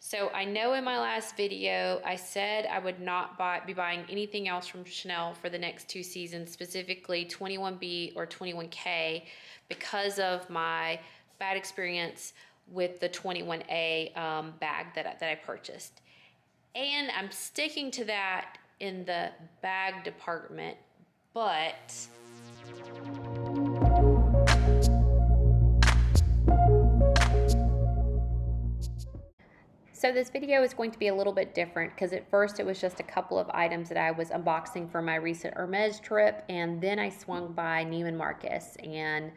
So I know in my last video, I said I would not be buying anything else from Chanel for the next 2 seasons, specifically 21B or 21K, because of my bad experience with the 21A bag that I purchased. And I'm sticking to that in the bag department, but so this video is going to be a little bit different because at first it was just a couple of items that I was unboxing for my recent Hermes trip, and then I swung by Neiman Marcus and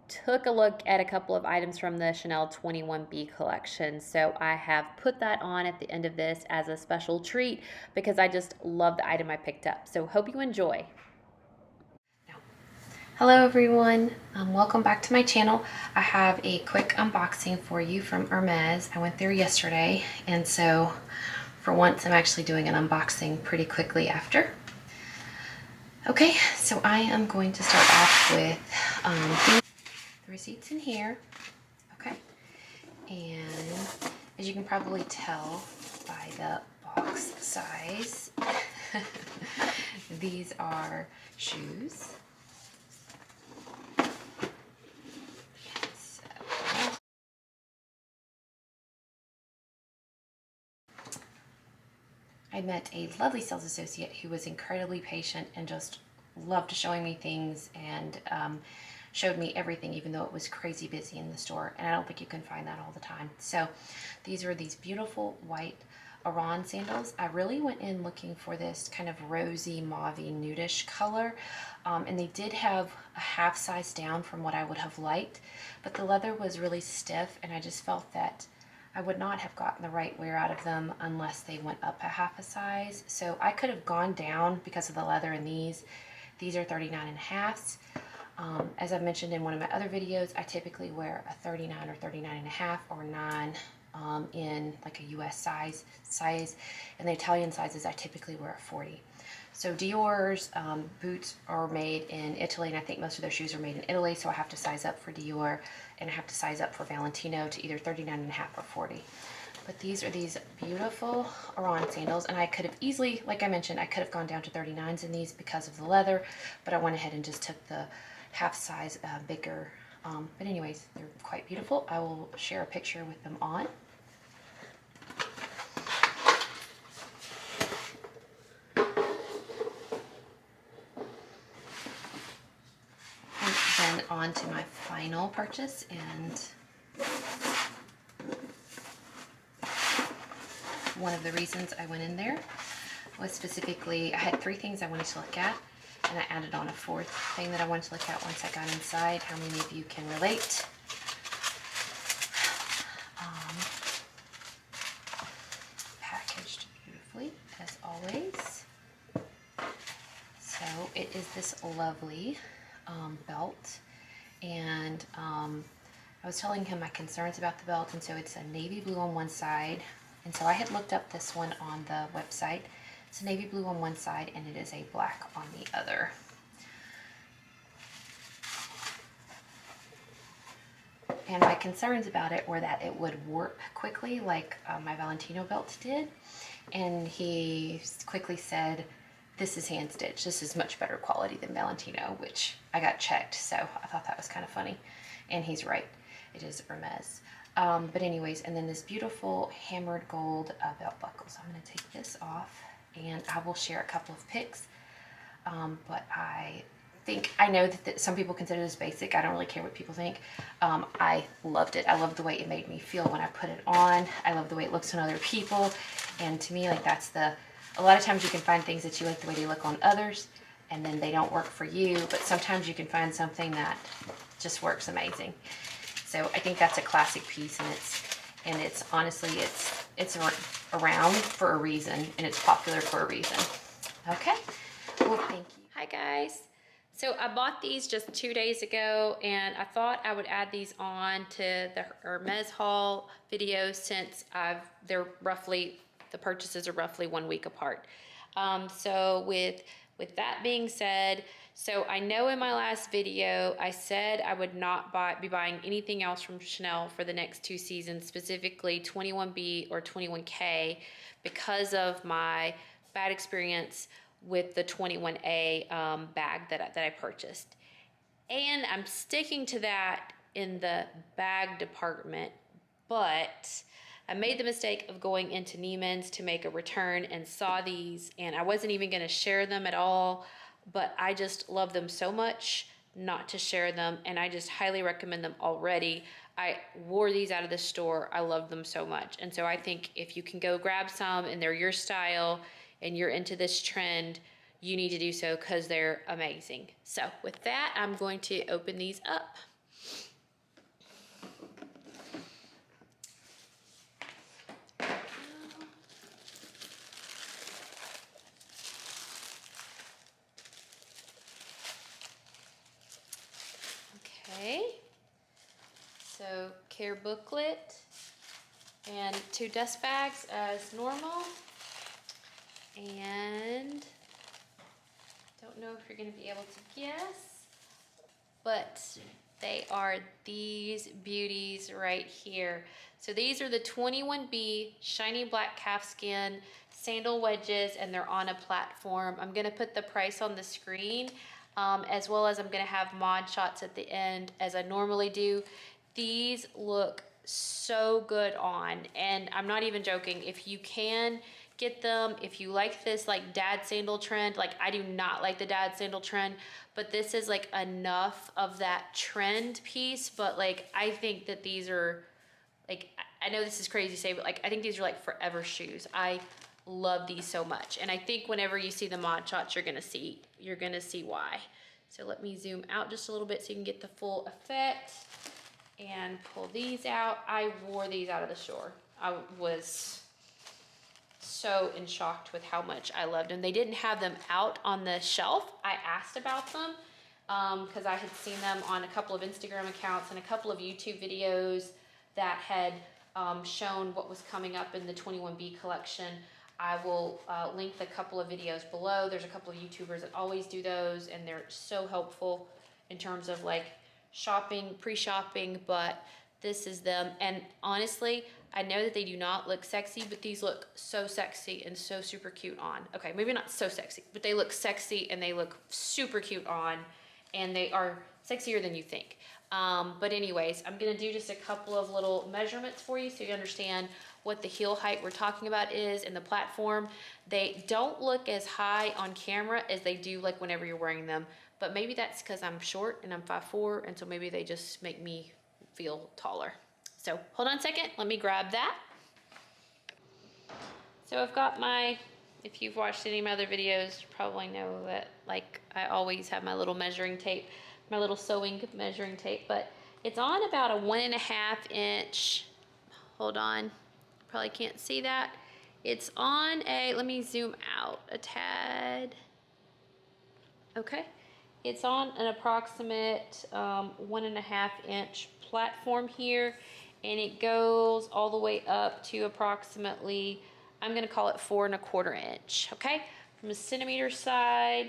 took a look at a couple of items from the Chanel 21B collection. So I have put that on at the end of this as a special treat because I just love the item I picked up. So hope you enjoy. Hello everyone, welcome back to my channel. I have a quick unboxing for you from Hermes. I went there yesterday, and so for once I'm actually doing an unboxing pretty quickly after. Okay, so I am going to start off with the receipts in here. Okay, and as you can probably tell by the box size, these are shoes. I met a lovely sales associate who was incredibly patient and just loved showing me things and showed me everything, even though it was crazy busy in the store. And I don't think you can find that all the time. So these are these beautiful white Aran sandals. I really went in looking for this kind of rosy, mauvey, nudish color. And they did have a half size down from what I would have liked, but the leather was really stiff, and I just felt that I would not have gotten the right wear out of them unless they went up a half a size. So I could have gone down because of the leather in these. These are 39.5s. As I've mentioned in one of my other videos, I typically wear a 39 or 39.5 or 9 in like a US size, and the Italian sizes I typically wear a 40. So Dior's boots are made in Italy, and I think most of their shoes are made in Italy, so I have to size up for Dior, and I have to size up for Valentino to either 39.5 or 40. But these are these beautiful Aran sandals, and I could have easily, like I mentioned, I could have gone down to 39s in these because of the leather, but I went ahead and just took the half size bigger. But anyways, they're quite beautiful. I will share a picture with them on. Then on to my final purchase, and one of the reasons I went in there was specifically, I had 3 things I wanted to look at, and I added on a 4th thing that I wanted to look at once I got inside. How many of you can relate? Packaged beautifully, as always. So it is this lovely belt, and I was telling him my concerns about the belt, and so it's a navy blue on one side, and so I had looked up this one on the website. It's a navy blue on one side, and it is a black on the other. And my concerns about it were that it would warp quickly like my Valentino belt did, and he quickly said, this is hand stitched. This is much better quality than Valentino, which I got checked, so I thought that was kind of funny. And he's right. It is Hermes. But anyways, and then this beautiful hammered gold belt buckle. So I'm going to take this off, and I will share a couple of pics. But I know that some people consider this basic. I don't really care what people think. I loved it. I loved the way it made me feel when I put it on. I love the way it looks on other people. And to me, like, that's a lot of times you can find things that you like the way they look on others, and then they don't work for you, but sometimes you can find something that just works amazing. So I think that's a classic piece, and it's honestly, it's around for a reason, and it's popular for a reason. Okay, well, thank you. Hi guys. So I bought these just 2 days ago, and I thought I would add these on to the Hermes haul video since the purchases are roughly 1 week apart. So with With that being said, so I know in my last video, I said I would not be buying anything else from Chanel for the next 2 seasons, specifically 21B or 21K, because of my bad experience with the 21A bag that I purchased. And I'm sticking to that in the bag department, but I made the mistake of going into Neiman's to make a return and saw these, and I wasn't even gonna share them at all, but I just love them so much not to share them, and I just highly recommend them already. I wore these out of the store. I love them so much. And so I think if you can go grab some and they're your style and you're into this trend, you need to do so because they're amazing. So with that, I'm going to open these up. Okay, so care booklet and 2 dust bags as normal. And don't know if you're gonna be able to guess, but they are these beauties right here. So these are the 21B shiny black calfskin sandal wedges, and they're on a platform. I'm gonna put the price on the screen, as well as I'm gonna have mod shots at the end as I normally do. These look so good on, and I'm not even joking. If you can get them, if you like this like dad sandal trend, like I do not like the dad sandal trend, but this is like enough of that trend piece. But like I think that these are like, I know this is crazy to say, but like I think these are like forever shoes. I love these so much, and I think whenever you see the mod shots, you're gonna see why. So let me zoom out just a little bit so you can get the full effect and pull these out. I wore these out of the store. I was so in shock with how much I loved them. They didn't have them out on the shelf. I asked about them because I had seen them on a couple of Instagram accounts and a couple of YouTube videos that had shown what was coming up in the 21B collection. I will link a couple of videos below. There's a couple of YouTubers that always do those, and they're so helpful in terms of like shopping, pre-shopping, but this is them. And honestly, I know that they do not look sexy, but these look so sexy and so super cute on. Okay, maybe not so sexy, but they look sexy and they look super cute on, and they are sexier than you think. But anyways, I'm gonna do just a couple of little measurements for you so you understand what the heel height we're talking about is in the platform. They don't look as high on camera as they do like whenever you're wearing them, but maybe that's because I'm short and I'm 5'4", and so maybe they just make me feel taller. So hold on a second, let me grab that. So I've got my, if you've watched any of my other videos, you probably know that like I always have my little measuring tape, my little sewing measuring tape, but it's on about a 1.5 inch, hold on, probably can't see that. It's on a, let me zoom out a tad. Okay, it's on an approximate 1.5 inch platform here, and it goes all the way up to approximately, I'm gonna call it 4.25 inch, okay? From the centimeter side,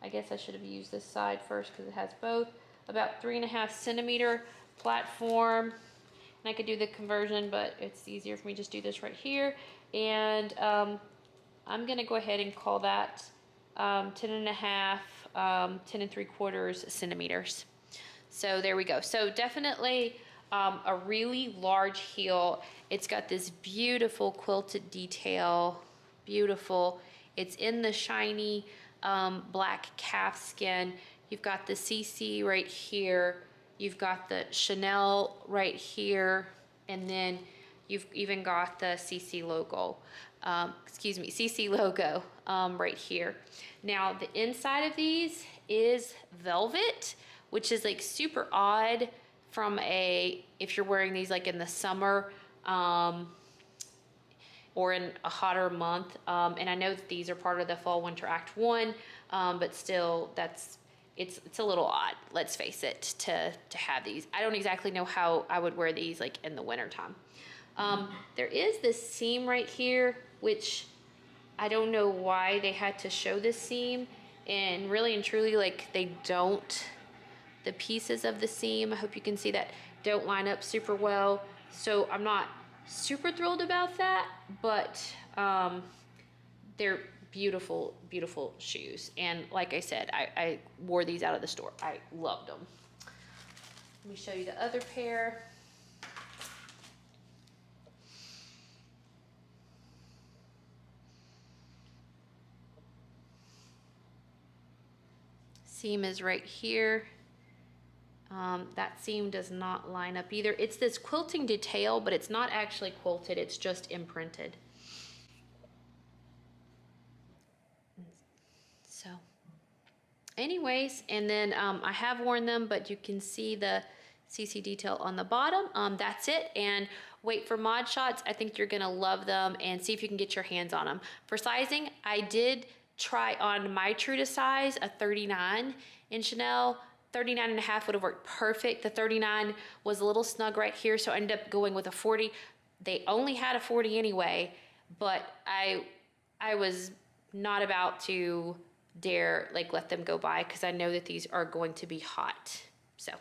I guess I should have used this side first because it has both, about 3.5 centimeter platform. And I could do the conversion, but it's easier for me to just do this right here. And I'm gonna go ahead and call that 10.5, 10.75 centimeters. So there we go. So definitely a really large heel. It's got this beautiful quilted detail, beautiful. It's in the shiny black calfskin. You've got the CC right here. You've got the Chanel right here. And then you've even got the CC logo. CC logo right here. Now the inside of these is velvet, which is like super odd from if you're wearing these like in the summer or in a hotter month. And I know that these are part of the Fall Winter Act 1, but still it's a little odd, let's face it, to have these. I don't exactly know how I would wear these like in the winter time. There is this seam right here, which I don't know why they had to show this seam. And really and truly, like, they don't, the pieces of the seam, I hope you can see that, don't line up super well. So I'm not super thrilled about that, but they're beautiful, beautiful shoes. And like I said, I wore these out of the store. I loved them. Let me show you the other pair. Seam is right here. That seam does not line up either. It's this quilting detail, but it's not actually quilted, it's just imprinted. So anyways, and then I have worn them, but you can see the CC detail on the bottom. That's it, and wait for mod shots. I think you're gonna love them, and see if you can get your hands on them. For sizing, I did try on my true to size, a 39 in Chanel. 39 and a half would have worked perfect. The 39 was a little snug right here, so I ended up going with a 40. They only had a 40 anyway, but I was not about to dare like let them go by, because I know that these are going to be hot. So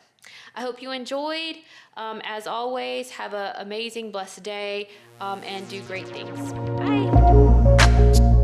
I hope you enjoyed. As always, have an amazing, blessed day, and do great things. Bye.